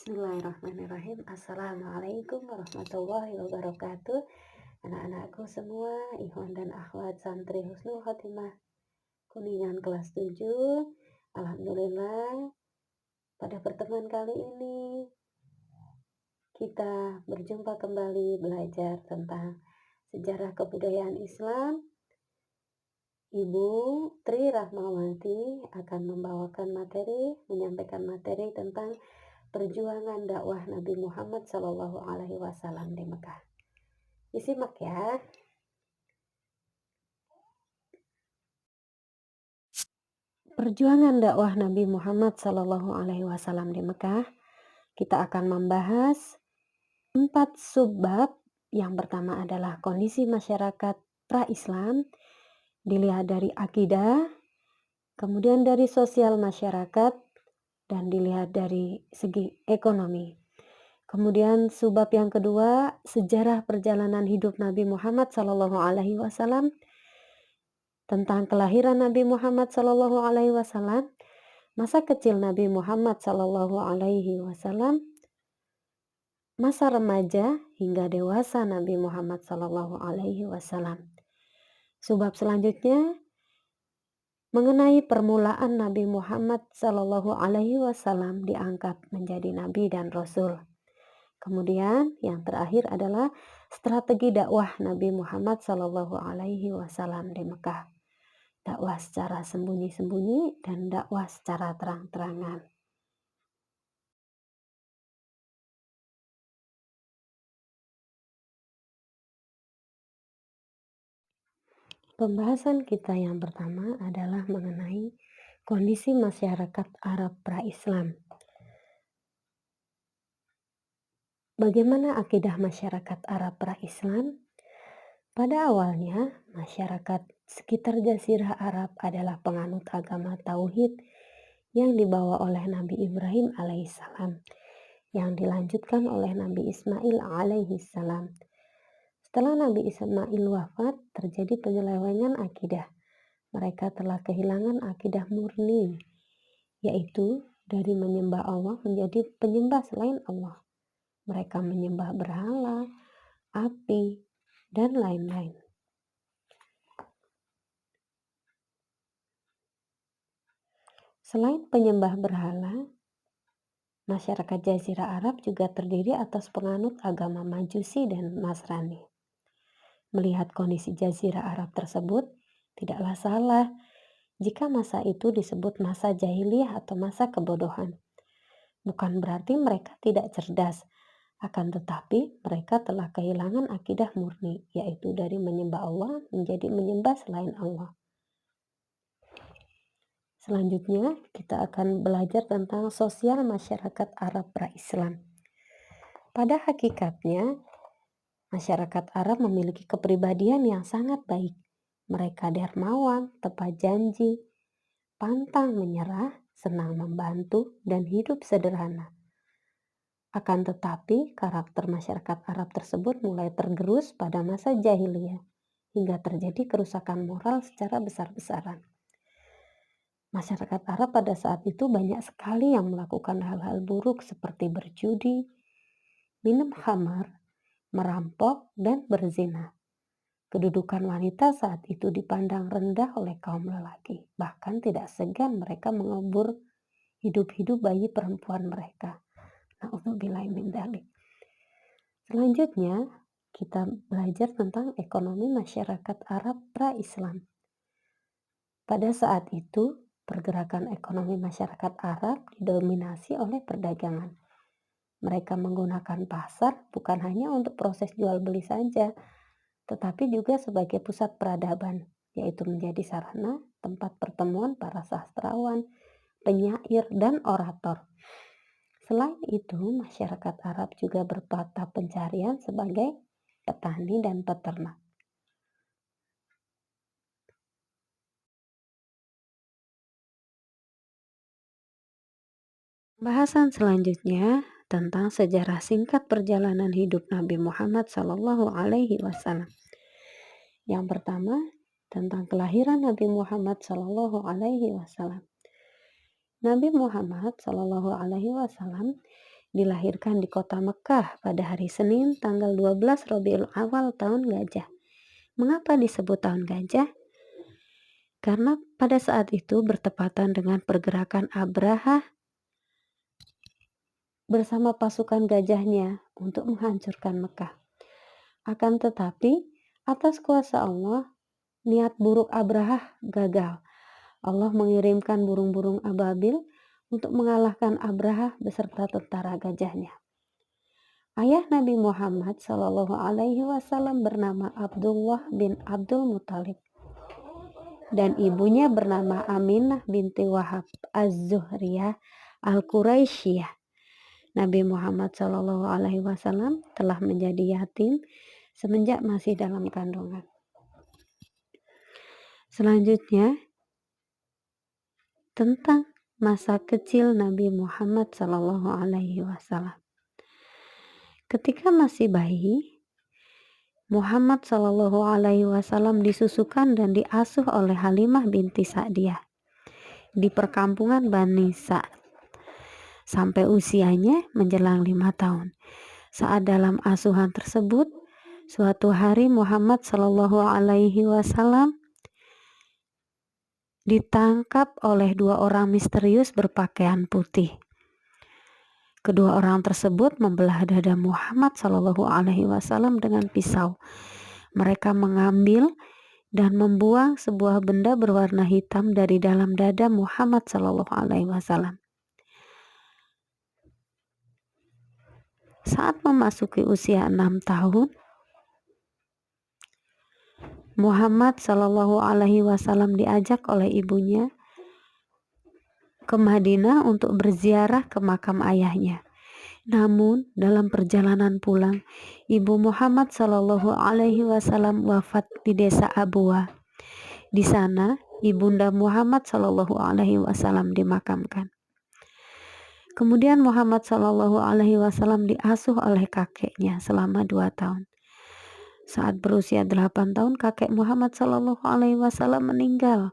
Bismillahirrahmanirrahim. Assalamualaikum warahmatullahi wabarakatuh. Anak-anakku semua, ikhwan dan akhwat santri Husnul Khotimah Kuningan kelas 7. Alhamdulillah, pada pertemuan kali ini kita berjumpa kembali belajar tentang sejarah kebudayaan Islam. Ibu Tri Rahmawati akan menyampaikan materi tentang perjuangan dakwah Nabi Muhammad SAW di Mekah. Disimak ya. Perjuangan dakwah Nabi Muhammad SAW di Mekah. Kita akan membahas 4 subbab. Yang pertama adalah kondisi masyarakat pra-Islam, dilihat dari akidah, kemudian dari sosial masyarakat, dan dilihat dari segi ekonomi. Kemudian subbab yang kedua, sejarah perjalanan hidup Nabi Muhammad SAW, tentang kelahiran Nabi Muhammad SAW, masa kecil Nabi Muhammad SAW, masa remaja hingga dewasa Nabi Muhammad SAW. Subbab selanjutnya mengenai permulaan Nabi Muhammad SAW diangkat menjadi Nabi dan Rasul. Kemudian yang terakhir adalah strategi dakwah Nabi Muhammad SAW di Mekah. Dakwah secara sembunyi-sembunyi dan dakwah secara terang-terangan. Pembahasan kita yang pertama adalah mengenai kondisi masyarakat Arab pra-Islam. Bagaimana akidah masyarakat Arab pra-Islam? Pada awalnya, masyarakat sekitar Jazirah Arab adalah penganut agama Tauhid yang dibawa oleh Nabi Ibrahim alaihissalam, yang dilanjutkan oleh Nabi Ismail alaihissalam. Setelah Nabi Ismail wafat, terjadi penyelewengan akidah. Mereka telah kehilangan akidah murni, yaitu dari menyembah Allah menjadi penyembah selain Allah. Mereka menyembah berhala, api, dan lain-lain. Selain penyembah berhala, masyarakat Jazirah Arab juga terdiri atas penganut agama Majusi dan Nasrani. Melihat kondisi Jazirah Arab tersebut, tidaklah salah jika masa itu disebut masa jahiliyah atau masa kebodohan. Bukan berarti mereka tidak cerdas, akan tetapi mereka telah kehilangan akidah murni, yaitu dari menyembah Allah menjadi menyembah selain Allah. Selanjutnya, kita akan belajar tentang sosial masyarakat Arab pra-Islam. Pada hakikatnya, masyarakat Arab memiliki kepribadian yang sangat baik. Mereka dermawan, tepat janji, pantang menyerah, senang membantu, dan hidup sederhana. Akan tetapi, karakter masyarakat Arab tersebut mulai tergerus pada masa jahiliyah, hingga terjadi kerusakan moral secara besar-besaran. Masyarakat Arab pada saat itu banyak sekali yang melakukan hal-hal buruk seperti berjudi, minum khamar, merampok, dan berzina. Kedudukan wanita saat itu dipandang rendah oleh kaum lelaki. Bahkan tidak segan mereka mengubur hidup-hidup bayi perempuan mereka. Na'udzubillahi min dzalik. Selanjutnya, kita belajar tentang ekonomi masyarakat Arab pra-Islam. Pada saat itu, pergerakan ekonomi masyarakat Arab didominasi oleh perdagangan. Mereka menggunakan pasar bukan hanya untuk proses jual beli saja, tetapi juga sebagai pusat peradaban, yaitu menjadi sarana tempat pertemuan para sastrawan, penyair, dan orator. Selain itu, masyarakat Arab juga bermata pencarian sebagai petani dan peternak. Bahasan selanjutnya tentang sejarah singkat perjalanan hidup Nabi Muhammad SAW. Yang pertama, tentang kelahiran Nabi Muhammad SAW. Nabi Muhammad SAW dilahirkan di kota Mekah pada hari Senin tanggal 12 Rabiul Awal tahun gajah. Mengapa disebut tahun gajah? Karena pada saat itu bertepatan dengan pergerakan Abraha bersama pasukan gajahnya untuk menghancurkan Mekah. Akan tetapi, atas kuasa Allah, niat buruk Abraha gagal. Allah mengirimkan burung-burung ababil untuk mengalahkan Abraha beserta tentara gajahnya. Ayah Nabi Muhammad Shallallahu Alaihi Wasallam bernama Abdullah bin Abdul Muthalib dan ibunya bernama Aminah binti Wahab Az-Zuhriyah Al-Quraisyiyah. Nabi Muhammad Shallallahu Alaihi Wasallam telah menjadi yatim semenjak masih dalam kandungan. Selanjutnya, tentang masa kecil Nabi Muhammad Shallallahu Alaihi Wasallam. Ketika masih bayi, Muhammad Shallallahu Alaihi Wasallam disusukan dan diasuh oleh Halimah binti Sa'diyah di perkampungan Bani Sa'd sampai usianya menjelang 5 tahun. Saat dalam asuhan tersebut, suatu hari Muhammad Shallallahu Alaihi Wasallam ditangkap oleh 2 orang misterius berpakaian putih. Kedua orang tersebut membelah dada Muhammad Shallallahu Alaihi Wasallam dengan pisau. Mereka mengambil dan membuang sebuah benda berwarna hitam dari dalam dada Muhammad Shallallahu Alaihi Wasallam. Saat memasuki usia 6 tahun, Muhammad Shallallahu Alaihi Wasallam diajak oleh ibunya ke Madinah untuk berziarah ke makam ayahnya. Namun dalam perjalanan pulang, ibu Muhammad Shallallahu Alaihi Wasallam wafat di desa Abwa. Di sana, ibunda Muhammad Shallallahu Alaihi Wasallam dimakamkan. Kemudian Muhammad Shallallahu Alaihi Wasallam diasuh oleh kakeknya selama 2 tahun. Saat berusia 8 tahun, kakek Muhammad Shallallahu Alaihi Wasallam meninggal.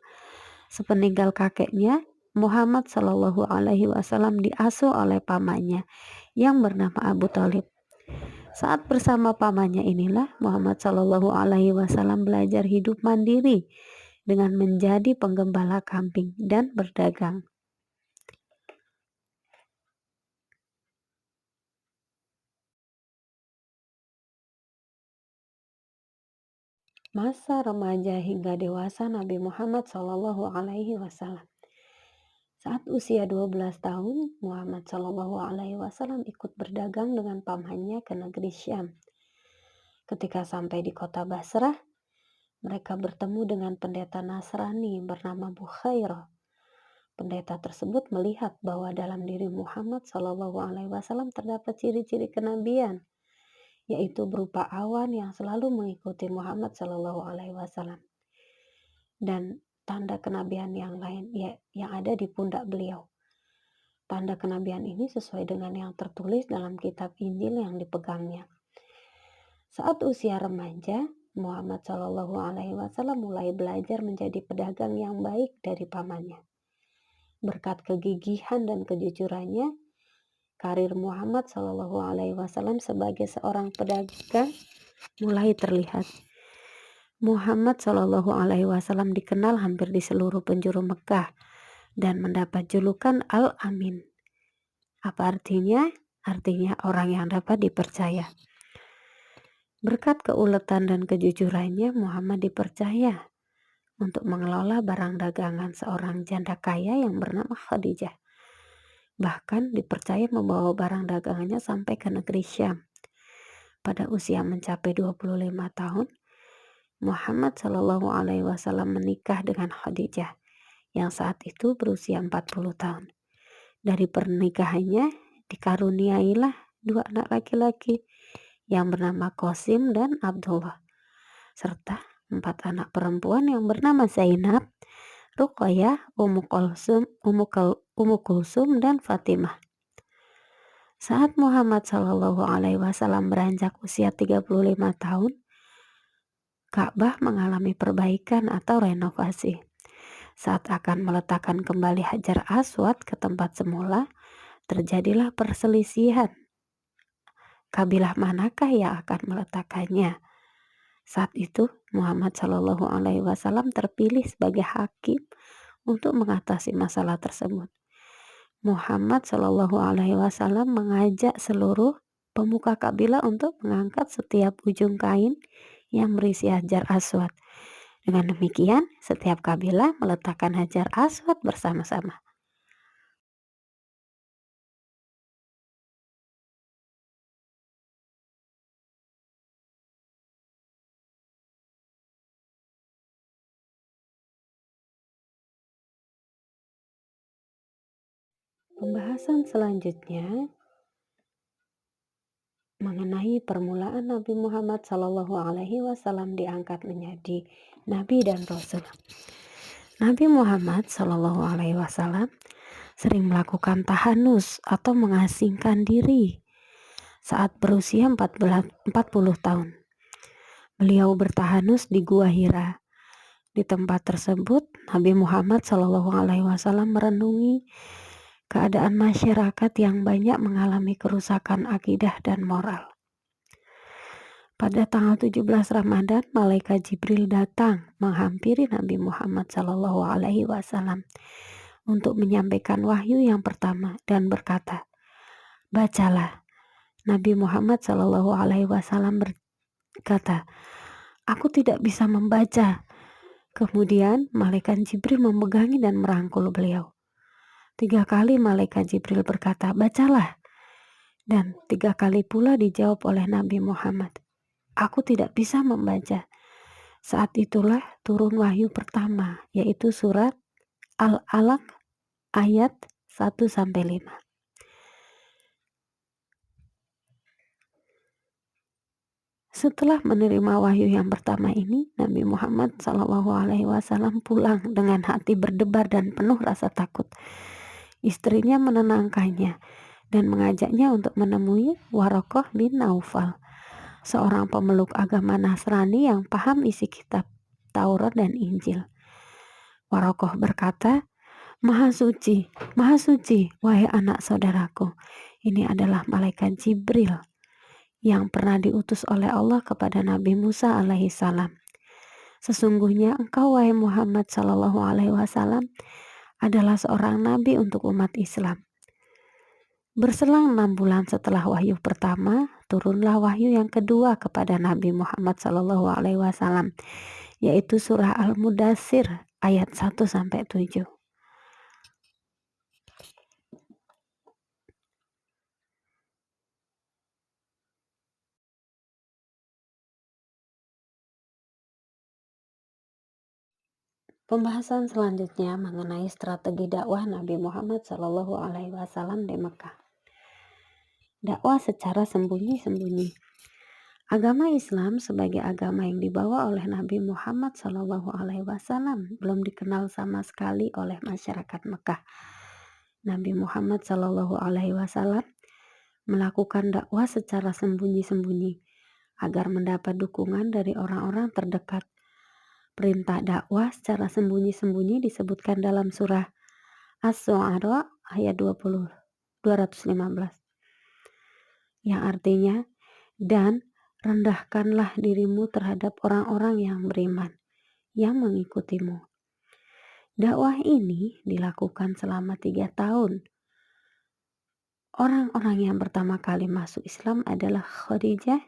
Sepeninggal kakeknya, Muhammad Shallallahu Alaihi Wasallam diasuh oleh pamannya yang bernama Abu Thalib. Saat bersama pamannya inilah Muhammad Shallallahu Alaihi Wasallam belajar hidup mandiri dengan menjadi penggembala kambing dan berdagang. Masa remaja hingga dewasa Nabi Muhammad Shallallahu Alaihi Wasallam. Saat usia 12 tahun, Muhammad Shallallahu Alaihi Wasallam ikut berdagang dengan pamannya ke negeri Syam. Ketika sampai di kota Basrah, mereka bertemu dengan pendeta Nasrani bernama Bukhairah. Pendeta tersebut melihat bahwa dalam diri Muhammad Shallallahu Alaihi Wasallam terdapat ciri-ciri kenabian, yaitu berupa awan yang selalu mengikuti Muhammad Shallallahu Alaihi Wasallam dan tanda kenabian yang lain yang ada di pundak beliau. Tanda kenabian ini sesuai dengan yang tertulis dalam kitab Injil yang dipegangnya. Saat usia remaja, Muhammad Shallallahu Alaihi Wasallam mulai belajar menjadi pedagang yang baik dari pamannya. Berkat kegigihan dan kejujurannya, karir Muhammad Shallallahu Alaihi Wasallam sebagai seorang pedagang mulai terlihat. Muhammad Shallallahu Alaihi Wasallam dikenal hampir di seluruh penjuru Mekah dan mendapat julukan Al-Amin. Apa artinya? Artinya orang yang dapat dipercaya. Berkat keuletan dan kejujurannya, Muhammad dipercaya untuk mengelola barang dagangan seorang janda kaya yang bernama Khadijah. Bahkan dipercaya membawa barang dagangannya sampai ke negeri Syam. Pada usia mencapai 25 tahun, Muhammad Shallallahu Alaihi Wasallam menikah dengan Khadijah yang saat itu berusia 40 tahun. Dari pernikahannya dikaruniailah 2 anak laki-laki yang bernama Qasim dan Abdullah, serta 4 anak perempuan yang bernama Zainab, Ruqayyah, Ummu Kulsum, dan Fatimah. Saat Muhammad Shallallahu Alaihi Wasallam beranjak usia 35 tahun, Ka'bah mengalami perbaikan atau renovasi. Saat akan meletakkan kembali Hajar Aswad ke tempat semula, terjadilah perselisihan. Kabilah manakah yang akan meletakkannya? Saat itu Muhammad Shallallahu Alaihi Wasallam terpilih sebagai hakim untuk mengatasi masalah tersebut. Muhammad Shallallahu Alaihi Wasallam mengajak seluruh pemuka kabilah untuk mengangkat setiap ujung kain yang berisi hajar aswad. Dengan demikian, setiap kabilah meletakkan hajar aswad bersama-sama. Pembahasan selanjutnya mengenai permulaan Nabi Muhammad Shallallahu Alaihi Wasallam diangkat menjadi Nabi dan Rasul. Nabi Muhammad Shallallahu Alaihi Wasallam sering melakukan tahanus atau mengasingkan diri saat berusia 40 tahun. Beliau bertahanus di Gua Hira. Di tempat tersebut, Nabi Muhammad Shallallahu Alaihi Wasallam merenungi keadaan masyarakat yang banyak mengalami kerusakan akidah dan moral. Pada tanggal 17 Ramadan, malaikat Jibril datang menghampiri Nabi Muhammad Shallallahu Alaihi Wasallam untuk menyampaikan wahyu yang pertama dan berkata, "Bacalah." Nabi Muhammad Shallallahu Alaihi Wasallam berkata, "Aku tidak bisa membaca." Kemudian malaikat Jibril memegangi dan merangkul beliau. 3 kali malaikat Jibril berkata, "Bacalah." Dan 3 kali pula dijawab oleh Nabi Muhammad, "Aku tidak bisa membaca." Saat itulah turun wahyu pertama, yaitu surat Al-Alaq ayat 1-5. Setelah menerima wahyu yang pertama ini, Nabi Muhammad SAW pulang dengan hati berdebar dan penuh rasa takut. Istrinya menenangkannya dan mengajaknya untuk menemui Waraqah bin Naufal, seorang pemeluk agama Nasrani yang paham isi kitab Taurat dan Injil. Waraqah berkata, Maha suci, wahai anak saudaraku, ini adalah malaikat Jibril yang pernah diutus oleh Allah kepada Nabi Musa alaihissalam. Sesungguhnya engkau, wahai Muhammad Shallallahu Alaihi Wasallam, adalah seorang nabi untuk umat Islam. Berselang 6 bulan setelah wahyu pertama, turunlah wahyu yang kedua kepada Nabi Muhammad Shallallahu Alaihi Wasallam, yaitu surah Al-Mudaththir ayat 1-7. Pembahasan selanjutnya mengenai strategi dakwah Nabi Muhammad Shallallahu Alaihi Wasallam di Mekah. Dakwah secara sembunyi-sembunyi. Agama Islam sebagai agama yang dibawa oleh Nabi Muhammad Shallallahu Alaihi Wasallam belum dikenal sama sekali oleh masyarakat Mekah. Nabi Muhammad Shallallahu Alaihi Wasallam melakukan dakwah secara sembunyi-sembunyi agar mendapat dukungan dari orang-orang terdekat. Perintah dakwah secara sembunyi-sembunyi disebutkan dalam surah As-Syu'ara ayat 215 yang artinya, dan rendahkanlah dirimu terhadap orang-orang yang beriman yang mengikutimu. Dakwah ini dilakukan selama 3 tahun. Orang-orang yang pertama kali masuk Islam adalah Khadijah,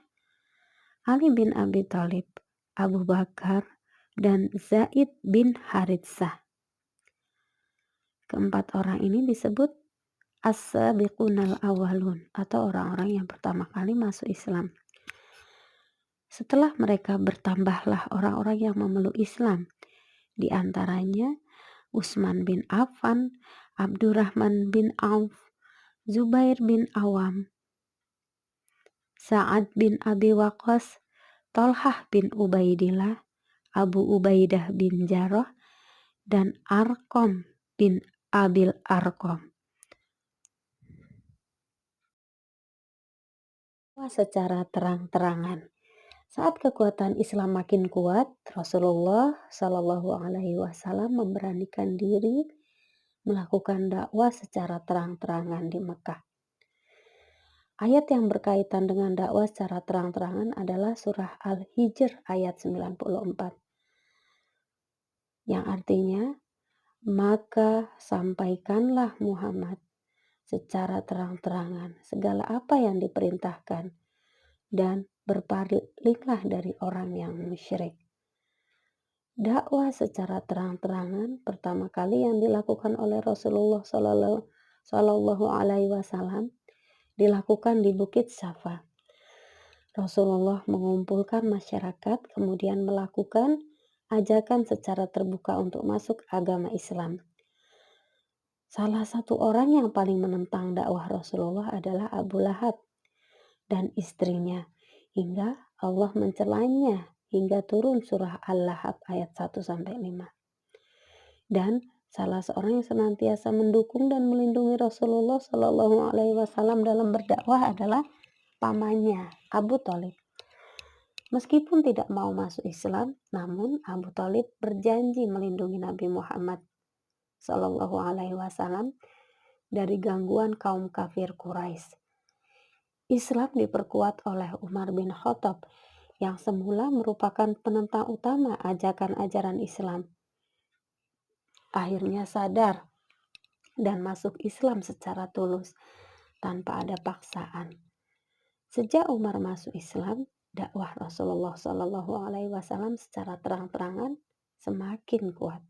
Ali bin Abi Thalib, Abu Bakar, dan Zaid bin Haritsah. Keempat orang ini disebut As-Sabiqunal Awwalun atau orang-orang yang pertama kali masuk Islam. Setelah mereka bertambahlah orang-orang yang memeluk Islam, di antaranya Utsman bin Affan, Abdurrahman bin Auf, Zubair bin Awam, Sa'ad bin Abi Waqqas, Thalhah bin Ubaidillah, Abu Ubaidah bin Jarrah, dan Arqam bin Abil Arqam. Secara terang-terangan. Saat kekuatan Islam makin kuat, Rasulullah Shallallahu Alaihi Wasallam memberanikan diri melakukan dakwah secara terang-terangan di Mekah. Ayat yang berkaitan dengan dakwah secara terang-terangan adalah surah Al-Hijr ayat 94, yang artinya, maka sampaikanlah Muhammad secara terang-terangan segala apa yang diperintahkan dan berpalinglah dari orang yang musyrik. Dakwah secara terang-terangan pertama kali yang dilakukan oleh Rasulullah Shallallahu Alaihi Wasallam dilakukan di Bukit Safa. Rasulullah mengumpulkan masyarakat, kemudian melakukan ajakan secara terbuka untuk masuk agama Islam. Salah satu orang yang paling menentang dakwah Rasulullah adalah Abu Lahab dan istrinya, hingga Allah mencelanya hingga turun surah Al-Lahab ayat 1-5. Dan salah seorang yang senantiasa mendukung dan melindungi Rasulullah Shallallahu Alaihi Wasallam dalam berdakwah adalah pamannya Abu Thalib. Meskipun tidak mau masuk Islam, namun Abu Thalib berjanji melindungi Nabi Muhammad Shallallahu Alaihi Wasallam dari gangguan kaum kafir Quraisy. Islam diperkuat oleh Umar bin Khattab yang semula merupakan penentang utama ajakan ajaran Islam. Akhirnya sadar dan masuk Islam secara tulus tanpa ada paksaan. Sejak Umar masuk Islam, dakwah Rasulullah Shallallahu Alaihi Wasallam secara terang-terangan semakin kuat.